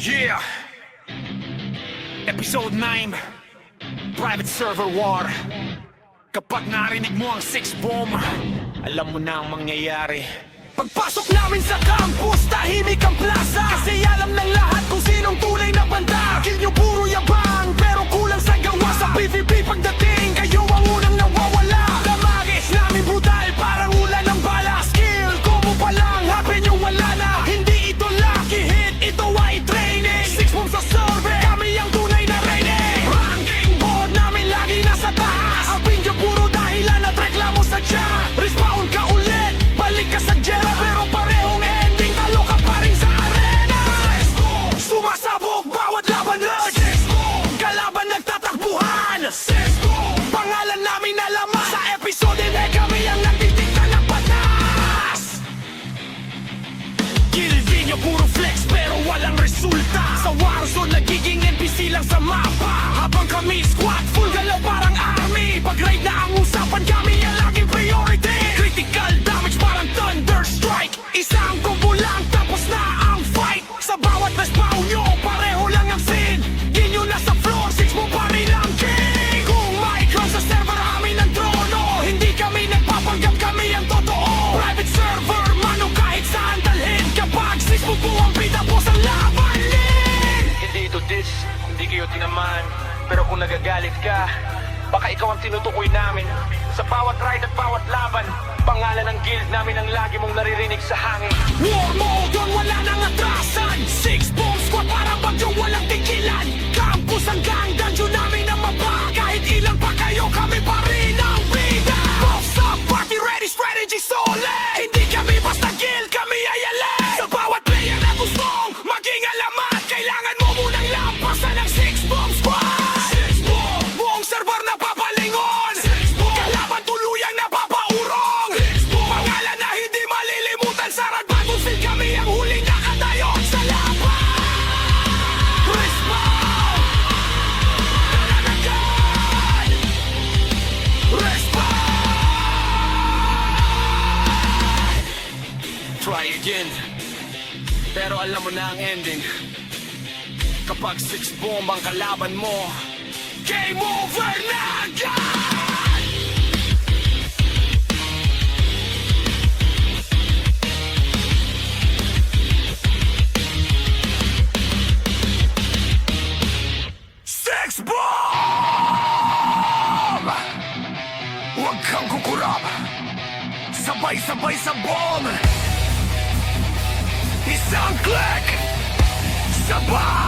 Yeah! Episode 9 Private Server War. Kapag narinig mo ang 6 bomb, alam mo na ang mangyayari. Pagpasok namin sa campus, tahimik ang plaza, kasi alam ng lahat kung sinong tunay na banda. Kill nyo puro yabang, pero kulang sa gawa. Sa PvP pagdating, kayo ang unang nawawala. Damagis namin brutal, parang ulan ng bala. Skill, combo pa lang, happen yung wala na. Hindi ito lucky hit, ito ay training. 6 bombs sa survey, kami ang tunay na reigning. Ranking board namin lagi nasa taas. Ang pinjo puro dahilan at reklamo sa chat. Respawn ka ulit, balik ka sa jail, pero parehong ending, talo ka pa rin sa arena. Sumasabog bawat laban, kalaban nagtatakbuhan. Pangalan namin alaman, sa episode na kami ang nagtitignan ng batas. Kildi nyo puro flex pero walang resulta. Sa Warzone nagiging NPC lang sa mapa. Habang kami squad full galaw parang army. Pag raid na ang usapan, kami ang laging priority. Critical damage parang thunder strike. Isang combo lang tapos na ang fight. Sa bawat respawn nyo, pareho lang ang scene. Di nyo nasa floor, 6 mo pa rin ang king. Kung may crown sa server, amin ang trono. Hindi kami nagpapanggap, kami ang totoo. Private server, mano kahit saan dalhin. Kapag 6 mo po ang bida, boss ang laban din. Hindi ito diss, hindi kayo tinamaan. Pero kung nagagalit ka, baka ikaw ang tinutukoy namin. Sa bawat ride at bawat laban, pangalan ng guild namin ang lagi mong naririnig sa hangin. War mode, doon wala nang atrasan. 6 bomb squad, parang bagyo walang tigilan. Campus hanggang dungeon namin ang mapa. Kahit ilan pa kayo, kami pa rin ang bida. Boss up, party ready, strategy solid. Hindi kami basta guild, kami ay alay. Sa bawat player na gustong maging alamat, kailangan mo munang lampasan ng 6 bomb squad. 6 bomb, buong server na papalingon. 6 bomb, kalaban tuluyang napapaurong. 6 bomb, pangalan na hindi malilimutan. Sa Rad Battlefield kami ang huling nakadayon sa laban. Respawn, nananagan. Respawn. Try again, pero alam mo na ang ending. Kapag 6 bomb ang kalaban mo, game over na agad! Six bomb! Huwag kang kukurap, sabay-sabay sa bomb. Isang click, sabay!